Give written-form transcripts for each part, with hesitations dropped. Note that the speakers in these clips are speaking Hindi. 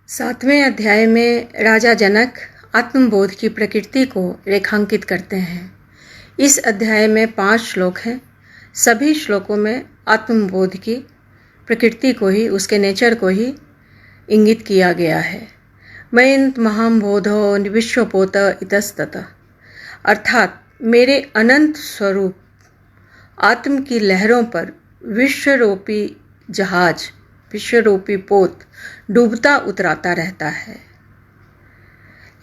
7वें अध्याय में राजा जनक आत्मबोध की प्रकृति को रेखांकित करते हैं। इस अध्याय में 5 श्लोक हैं। सभी श्लोकों में आत्मबोध की प्रकृति को ही, उसके नेचर को ही इंगित किया गया है। मयंत महाम्बोधो विश्वपोत इतस्ततः, अर्थात मेरे अनंत स्वरूप आत्म की लहरों पर विश्वरूपी जहाज, विश्वरूपी पोत डूबता उतराता रहता है।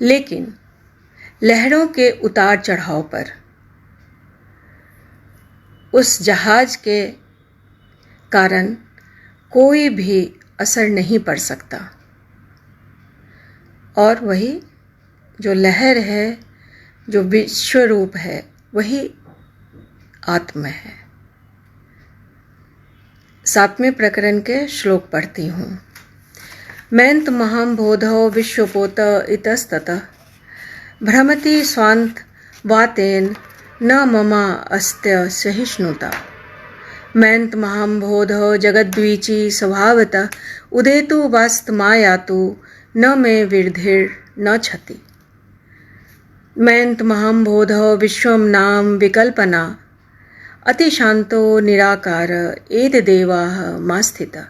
लेकिन लहरों के उतार चढ़ाव पर उस जहाज के कारण कोई भी असर नहीं पड़ सकता, और वही जो लहर है, जो विश्वरूप है, वही आत्म है। 7वें प्रकरण के श्लोक पढ़ती हूँ। मयंत महाम्बोधो विश्वपोत इतस्ततः भ्रमति स्वान्त वातेन न ममा अस्त्य सहिष्णुता। मयंत महाम्बोधो जगद्वीची स्वभावतः उदेतु वास्त मायातु न मे विर्धिर न क्षति। मयंत महाम्बोधो विश्वम नाम विकल्पना अतिशांतो निराकार एतदेवाः मा स्थितः।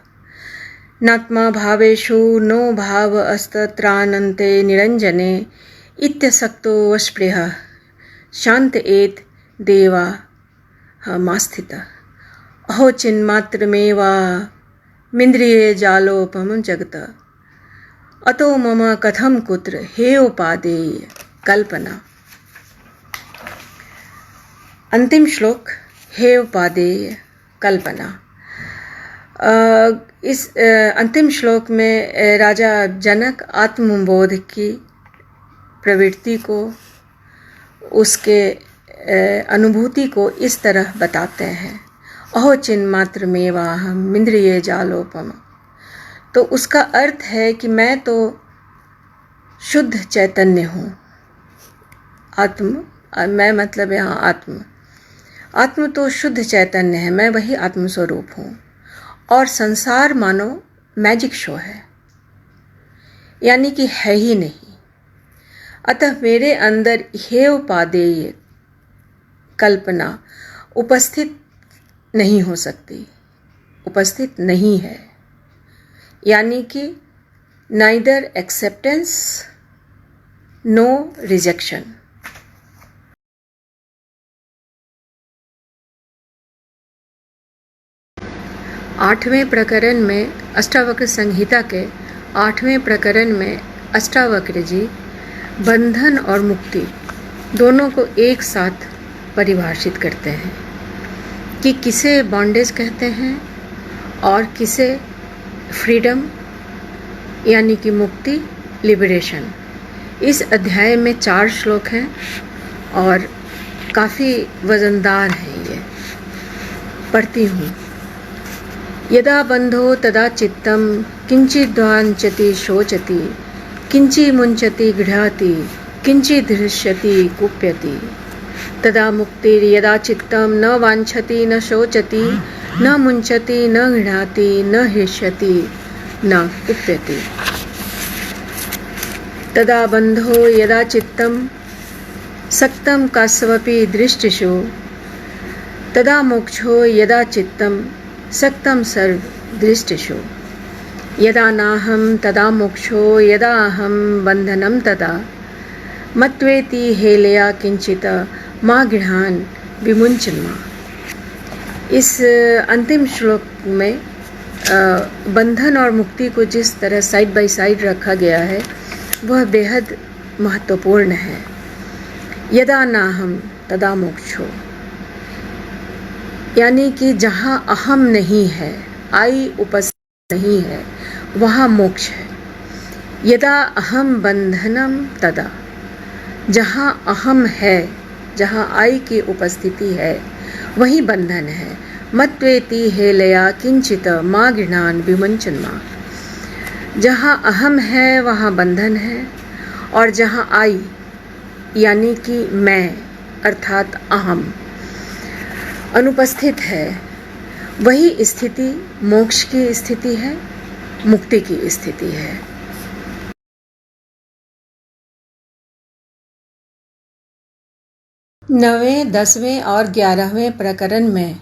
नात्मा भावेषु नो भाव अस्तत्रानन्ते निरंजने इत्यसक्तो वस्पृहः शांत एत देवा मा स्थितः। अहो चिन्मात्रमेवा मिन्द्रिये जालोपमं जगत अतो मम कथं कुत्र हेयोपादेय कल्पना। अंतिम श्लोक हेयोपादेय कल्पना। इस अंतिम श्लोक में राजा जनक आत्मबोध की प्रवृत्ति को, उसके अनुभूति को इस तरह बताते हैं। अहो चिन्मात्रमेवाहम् इन्द्रिये जालोपम। तो उसका अर्थ है कि मैं तो शुद्ध चैतन्य हूँ। आत्म, मैं मतलब यहाँ आत्म तो शुद्ध चैतन्य है, मैं वही आत्मस्वरूप हूँ। और संसार मानो मैजिक शो है, यानी कि है ही नहीं। अतः मेरे अंदर हेयोपादेय कल्पना उपस्थित नहीं हो सकती, उपस्थित नहीं है। यानी कि नाइदर एक्सेप्टेंस नो रिजेक्शन। आठवें प्रकरण में अष्टावक्र संहिता के 8वें प्रकरण में अष्टावक्र जी बंधन और मुक्ति दोनों को एक साथ परिभाषित करते हैं कि किसे बॉन्डेज कहते हैं और किसे फ्रीडम यानी कि मुक्ति, लिबरेशन। इस अध्याय में 4 श्लोक हैं और काफ़ी वज़नदार हैं ये। पढ़ती हूँ। यदा बंधो तदा चित्तम किंचिद्वांचति शोचति किंचि मुंचति गृह्णाति किंचि धृष्यति कुप्यति। तदा मुक्तिर् यदा चित्तम न वांछति न शोचति न मुंचति न गृह्णाति न हृष्यति न कुप्यति। तदा बंधो यदा चित्तम सक्तं कास्वपि दृष्टिषु तदा मोक्षो यदा चित्तम सक्तं सर्व दृष्टिषु। यदा नाहं तदा मोक्षो यदा अहं बंधनं तदा मत्वेति हेलया किंचित मा गृहान विमुञ्चन्मा। इस अंतिम श्लोक में बंधन और मुक्ति को जिस तरह साइड बाय साइड रखा गया है वह बेहद महत्वपूर्ण है। यदा नाहं तदा मोक्षो, यानी कि जहाँ अहम नहीं है, आई उपस्थित नहीं है, वहाँ मोक्ष है। यदा अहम बंधनम तदा, जहाँ अहम है, जहाँ आई की उपस्थिति है, वही बंधन है। मत्वेति हेलया किंचित मा गृह्णान विमुञ्चन्मा। जहाँ अहम है वहाँ बंधन है, और जहाँ आई यानी कि मैं अर्थात अहम अनुपस्थित है, वही स्थिति मोक्ष की स्थिति है, मुक्ति की स्थिति है। 9वें, 10वें और 11वें प्रकरण में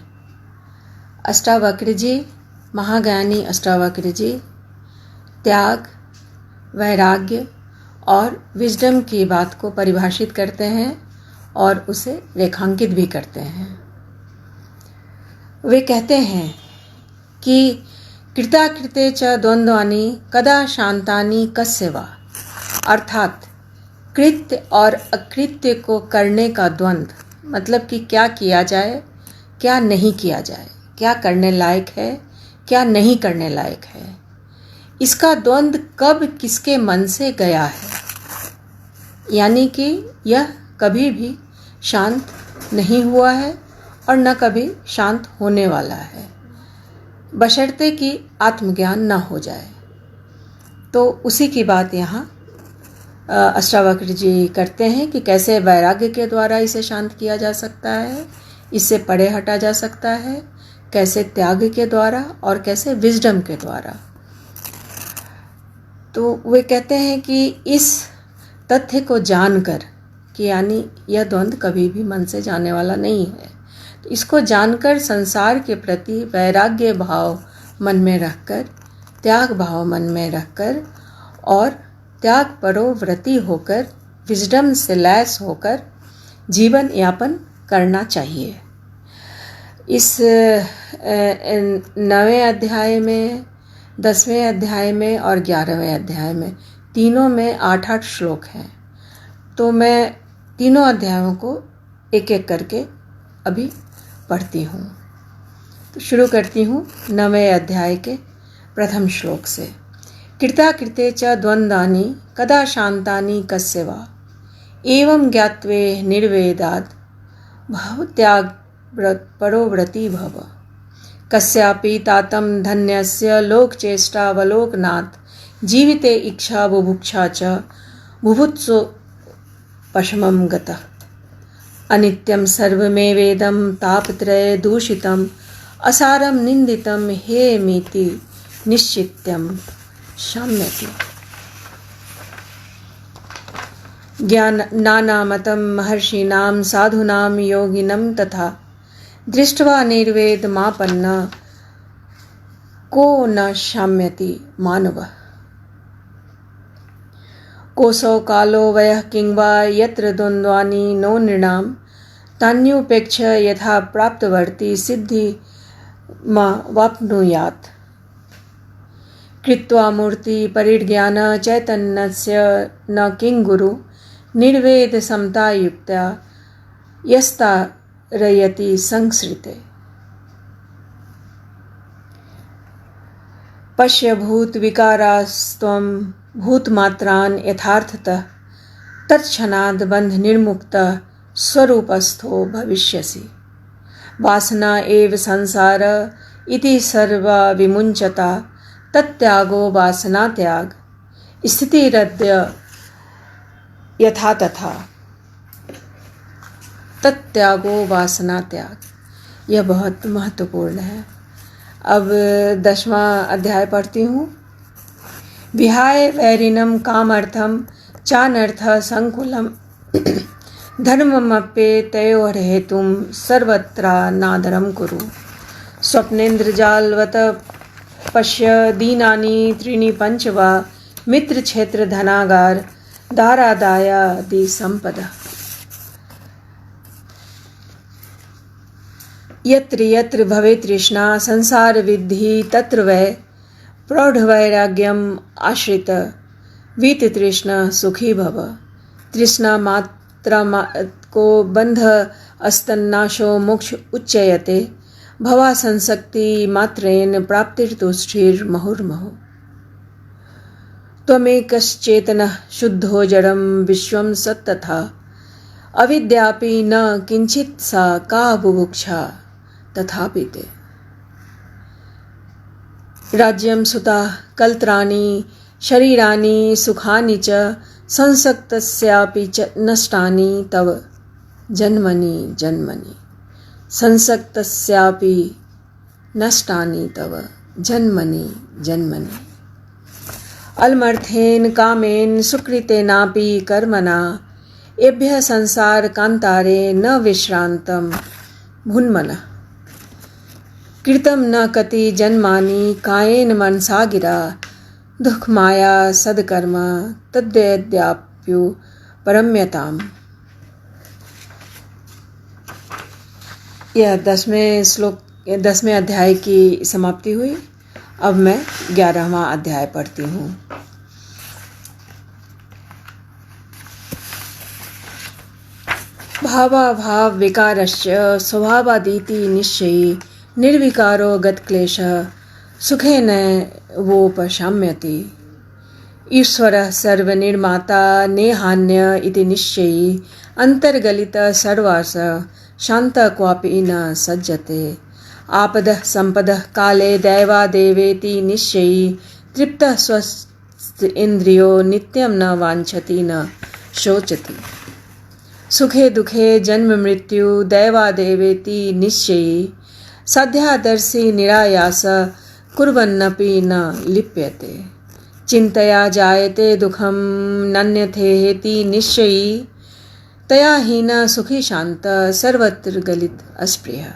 अष्टावक्र जी, महाज्ञानी अष्टावक्र जी त्याग, वैराग्य और विजडम की बात को परिभाषित करते हैं और उसे रेखांकित भी करते हैं। वे कहते हैं कि कृताकृते च द्वंद्वानि कदा शांतानि कस्य वा, अर्थात कृत्य और अकृत्य को करने का द्वंद्व, मतलब कि क्या किया जाए, क्या नहीं किया जाए, क्या करने लायक है, क्या नहीं करने लायक है, इसका द्वंद्व कब किसके मन से गया है, यानी कि यह कभी भी शांत नहीं हुआ है और न कभी शांत होने वाला है, बशर्ते कि आत्मज्ञान न हो जाए। तो उसी की बात यहाँ अष्टावक्र जी करते हैं कि कैसे वैराग्य के द्वारा इसे शांत किया जा सकता है, इससे परे हटा जा सकता है, कैसे त्याग के द्वारा और कैसे विजडम के द्वारा। तो वे कहते हैं कि इस तथ्य को जानकर कि यानी यह द्वंद्व कभी भी मन से जाने वाला नहीं है, तो इसको जानकर संसार के प्रति वैराग्य भाव मन में रखकर, त्याग भाव मन में रखकर और त्याग परोव्रती होकर, विजडम से लैस होकर जीवन यापन करना चाहिए। इस 9वें अध्याय में, 10वें अध्याय में और 11वें अध्याय में, तीनों में 8-8 श्लोक हैं। तो मैं तीनों अध्यायों को एक एक करके अभी पढ़ती हूँ। तो शुरू करती हूँ 9वें अध्याय के प्रथम श्लोक से। कृताकृते च द्वंद्वानि कदा शांतानि कस्य वा, एवं ज्ञात्वे निर्वेदात् भव त्याग परोव्रती भव। कस्यापि तातं धन्यस्य लोकचेष्टावलोकनात् जीविते इच्छा बुभुक्षा च बुभुत्सो पशमं गतः। अनित्यं सर्वमेवेदं तापत्रय दूषितम् असारं निंदितं हेमीति निश्चित्यं शाम्यति। नानामतं महर्षीणां साधूनां योगिनं तथा दृष्ट्वा निर्वेदमापन्न को न शाम्यति मानवः। कोसौ कालो वयः किं वा यत्र द्वन्द्वानि नो नृणां तान्युपेक्ष यथा प्राप्तवर्ती सिद्धि मा वाप्नुयात्। कृत्वा मूर्ति परिज्ञान चैतन्यस्य न किं गुरु निर्वेद समतायुक्ता यस्तारयति संसृते। पश्य भूत विकारास्त्वं भूतमात्रान् यथार्थतः तत्क्षणाद् बंध निर्मुक्तः स्वरूपस्थो भविष्यसि। वासना एव संसार इति सर्वा विमुञ्चता तत्त्यागो वासना त्याग स्थितिरद्य यथा तथा। तत्त्यागो वासना त्याग, यह बहुत महत्वपूर्ण है। अब 10वां अध्याय पढ़ती हूँ। विहाय वैरिणं कामर्थं चानर्थ संकुलं धर्ममप्येतयोर्हेतुं सर्वत्र नादरं कुरु। स्वप्नेन्द्रजालवत् पश्य दीनानि त्रीणि पंच वा मित्रक्षेत्र धनागार दारादायादि संपदा। यत्र यत्र भवे तृष्णा संसार विद्धि तत्र वै प्रौढ़वैराग्यम आश्रित वीत तृष्णा सुखी भव। तृष्णा मात्रा को बंध अस्तन्नाशो मोक्ष उच्चयते भवा संसक्ति मात्रेन प्राप्तिर्तुष्टिर मुहुर्मुहुः। त्वमेकश्चेतनः शुद्धो जडं विश्वं सत्तथा अविद्यापि न किंचित् सा का बुभुक्षा तथापि ते। राज्यं सुता कलत्राणि शरीराणि सुखानि च संसक्तस्यापि च नष्टानि तव जन्मनि जन्मनि। संसक्तस्यापि नष्टानि तव जन्मनि जन्मनि। अलमर्थेन कामेन सुकृतेनापि कर्मणा एभ्यः संसार कांतारे न विश्रांतम भुन्मनः कृतम न कति जन्मानि कायेन मनसा गिरा दुख माया सदकर्म तद्वैद्याप्यु परम्यताम। यह 10वें अध्याय की समाप्ति हुई। अब मैं 11वां अध्याय पढ़ती हूँ। भावाभाव विकारश्च स्वभावादिति निश्चयी निर्विकारो गतक्लेशः सुखेन वोपशाम्यति। ईश्वरः सर्वनिर्माता नेहान्य इति निश्चयी अंतर्गलितः सर्वास शान्तः क्वापि न सज्जते। आपदः संपदः काले दैवादेवेति निश्चयी तृप्तः स्वस्थ इंद्रियो नित्यं न वाञ्छति न शोचति। सुखे दुखे जन्म मृत्यु दैवादेवेति निश्चयी साध्यादर्शी निरायास कुर्वन्नपि न लिप्यते। चिंतया जायते दुखम नन्यथेति निश्चयी तया हीना सुखी शांत सर्वत्र गलित अस्पृह।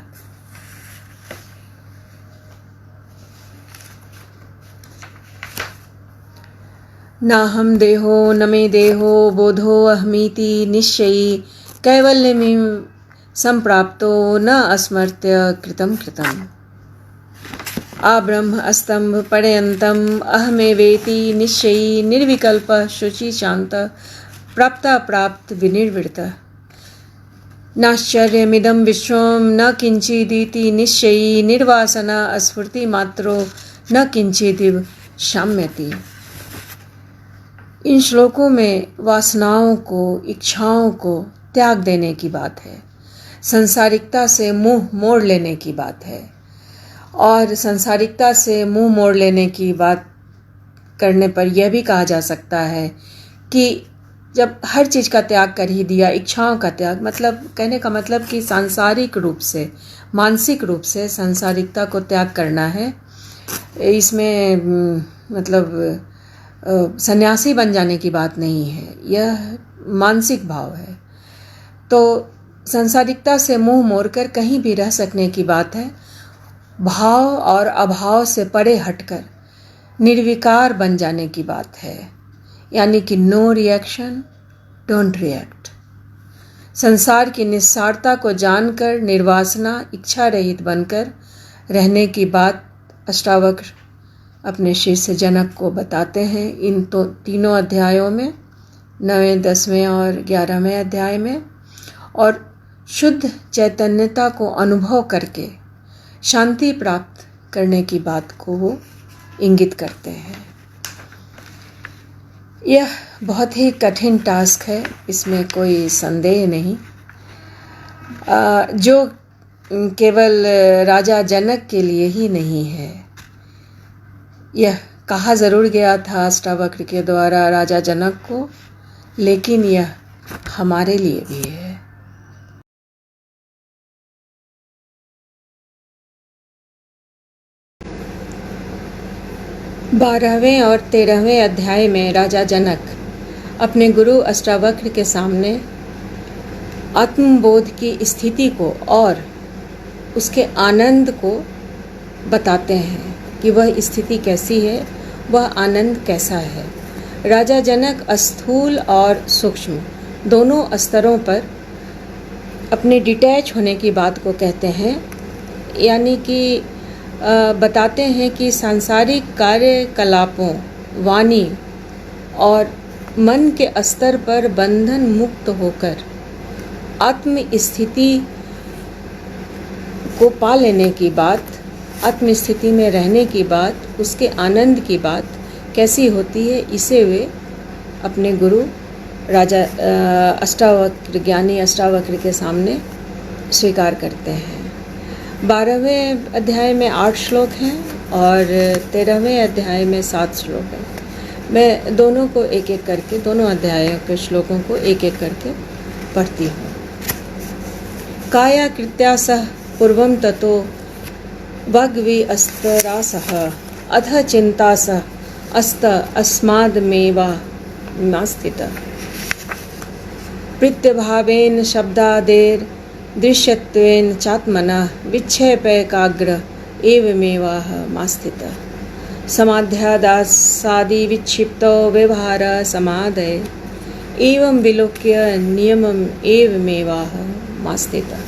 नाहं देहो न मे देहो बोधो अहमीति निश्चयी कैवल्यमिं संप्राप्तो न अस्मर्त्य कृतं कृतम्। आब्रह्म अस्तंभ पर्यन्तम् अहमेवेति निश्चयी निर्विकल्प शुचि शांत प्राप्ता प्राप्त विनिर्वृत। नाश्चर्यमिदं विश्वं न किंचिदिति निश्चयी निर्वासना अस्फूर्ति मात्रो न किंचिदिव शाम्यति। इन श्लोकों में वासनाओं को, इच्छाओं को त्याग देने की बात है, संसारिकता से मुंह मोड़ लेने की बात है। और संसारिकता से मुंह मोड़ लेने की बात करने पर यह भी कहा जा सकता है कि जब हर चीज़ का त्याग कर ही दिया, इच्छाओं का त्याग, मतलब कहने का मतलब कि सांसारिक रूप से, मानसिक रूप से संसारिकता को त्याग करना है। इसमें मतलब सन्यासी बन जाने की बात नहीं है, यह मानसिक भाव है। तो संसारिकता से मुंह मोड़कर कहीं भी रह सकने की बात है। भाव और अभाव से परे हटकर निर्विकार बन जाने की बात है, यानी कि नो रिएक्शन, डोंट रिएक्ट। संसार की निस्सारता को जानकर निर्वासना, इच्छा रहित बनकर रहने की बात अष्टावक्र अपने शिष्य जनक को बताते हैं इन तीनों अध्यायों में, 9वें, 10वें और 11वें अध्याय में। और शुद्ध चैतन्यता को अनुभव करके शांति प्राप्त करने की बात को वो इंगित करते हैं। यह बहुत ही कठिन टास्क है, इसमें कोई संदेह नहीं। जो केवल राजा जनक के लिए ही नहीं है। यह कहा ज़रूर गया था अष्टावक्र के द्वारा राजा जनक को, लेकिन यह हमारे लिए भी है। 12वें और 13वें अध्याय में राजा जनक अपने गुरु अष्टावक्र के सामने आत्मबोध की स्थिति को और उसके आनंद को बताते हैं कि वह स्थिति कैसी है, वह आनंद कैसा है। राजा जनक स्थूल और सूक्ष्म दोनों स्तरों पर अपने डिटैच होने की बात को कहते हैं, यानी कि बताते हैं कि सांसारिक कार्यकलापों, वाणी और मन के स्तर पर बंधन मुक्त होकर आत्म स्थिति को पा लेने की बात, आत्म स्थिति में रहने की बात, उसके आनंद की बात कैसी होती है, इसे वे अपने गुरु राजा अष्टावक्र, ज्ञानी अष्टावक्र के सामने स्वीकार करते हैं। 12वें अध्याय में 8 श्लोक हैं और 13वें अध्याय में 7 श्लोक हैं। मैं दोनों को एक एक करके, दोनों अध्यायों के श्लोकों को एक एक करके पढ़ती हूँ। काया कृत्या सह पूर्वं ततो वग्वि अस्तरासः अथ चिंता सह अस्त अस्माद्मेवा नास्तित। प्रत्यभावेन शब्दादेर दृश्यत्वेन चात्मनः विक्षेपैकाग्र एवमेवाह मास्थितः समाध्यादासादि विक्षिप्तो व्यवहार समादय एवं विलोक्य नियमम एवमेवाह मास्थितः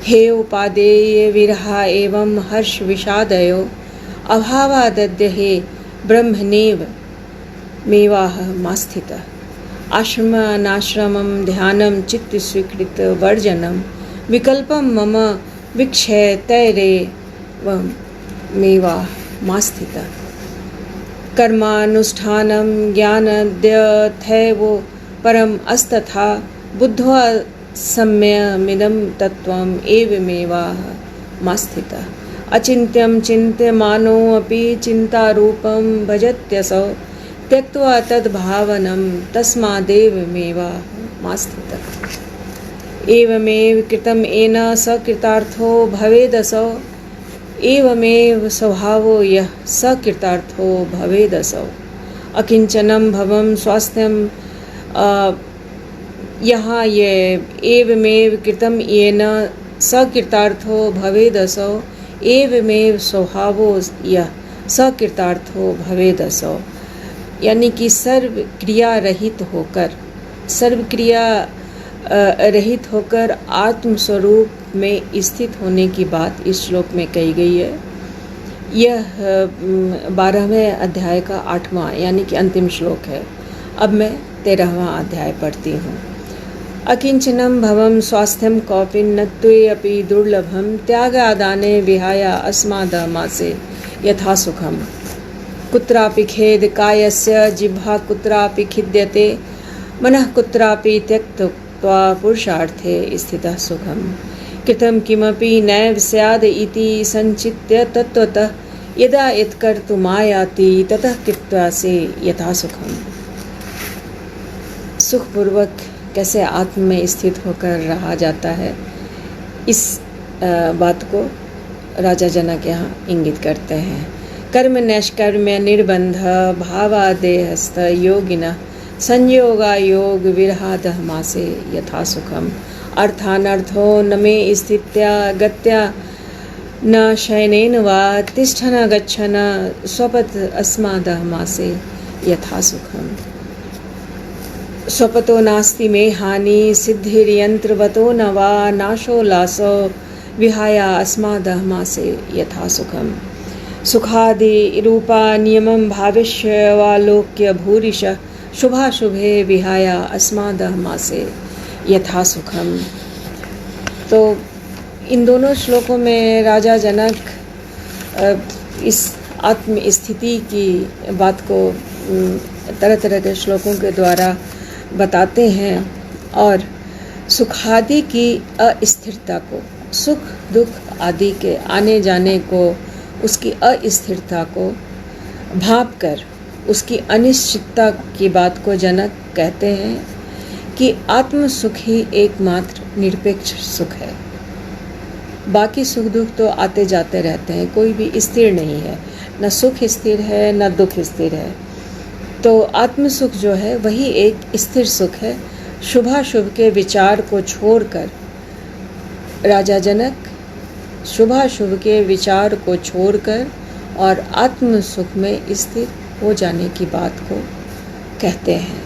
हे उपादेय विरहा एवं हर्ष विषादयो अभावादद्य हे ब्रह्मनेव मेवाह मास्थितः आश्रम अनाश्रमं ध्यानं चित्त स्वीकृत वर्जनम विकल्पम मम विक्षेतैरेव मेवाह मास्थितः कर्मानुष्ठानं ज्ञानद्यथैव परम अस्तथा बुद्ध्वा सम्यमिदं तत्त्वम् एवमेवाह मास्थितः अचिन्त्यं चिन्त्यमानोऽपि चिन्तारूपं भजत्यसौ त्यक्त्वा तद्भावनं तस्मादेवमेवाह मास्थितः एवमेव कृतं येन सकृतार्थो भवेदसौ एवमेव स्वभावो यः सकृतार्थो भवेदसौ अकिंचनं भवं स्वास्थ्यं यहाँ ये एवमेव कृतं येन सकृतार्थो भवेदसौ एवमेव स्वभावो यः सकृतार्थो भवेदसौ, यानी कि सर्व क्रिया रहित होकर आत्म स्वरूप में स्थित होने की बात इस श्लोक में कही गई है। यह 12वें अध्याय का 8वां यानी कि अंतिम श्लोक है। अब मैं 13वां अध्याय पढ़ती हूँ। अकिंचनम भवम स्वास्थ्यम कौपिन्नत्वे अपि दुर्लभम त्यागादाने विहाय अस्मादमासे यथा सुखम कुत्रापि खेद कायस्य जिह्वा कुत्रापि खिद्यते मनः कुत्रापि त्यक्त्वा पुरुषार्थे स्थितः सुखम कृतं किमपि नैव स्याद् इति संचित्य तत्त्वतः यदा यत्कर्तुमायाति ततः कृत्वा से यथा सुखम। सुखपूर्वक कैसे आत्म में स्थित होकर रहा जाता है, इस बात को राजा जनक यहाँ इंगित करते हैं। कर्म नैष्कर्म्य निर्बंध भावादेहस्थ योगिनः संयोगा योग विरहादः मासे यथा सुखम अर्थानर्थो न मे स्थित्या गत्या न शयनेन वा तिष्ठन गच्छन स्वपत् अस्मादः मासे यथा सुखम स्वपतो नास्ति मे हानि सिद्धिर्यंत्रवतो न वा नाशो लासो विहाया अस्मादः मासे यथा सुखम सुखादि रूपा नियमं भाविष्यवालोक्य भूरिशः शुभाशुभे विहाया अस्मादः मासे यथा सुखम। तो इन दोनों श्लोकों में राजा जनक इस आत्म स्थिति की बात को तरह तरह के श्लोकों के द्वारा बताते हैं और सुखादि की अस्थिरता को, सुख दुख आदि के आने जाने को, उसकी अस्थिरता को भांप कर उसकी अनिश्चितता की बात को जनक कहते हैं कि आत्म सुख ही एकमात्र निरपेक्ष सुख है। बाकी सुख दुख तो आते जाते रहते हैं, कोई भी स्थिर नहीं है, न सुख स्थिर है न दुख स्थिर है। तो आत्म सुख जो है वही एक स्थिर सुख है। शुभाशुभ के विचार को छोड़कर राजा जनक शुभाशुभ के विचार को छोड़कर और आत्म सुख में स्थिर हो जाने की बात को कहते हैं।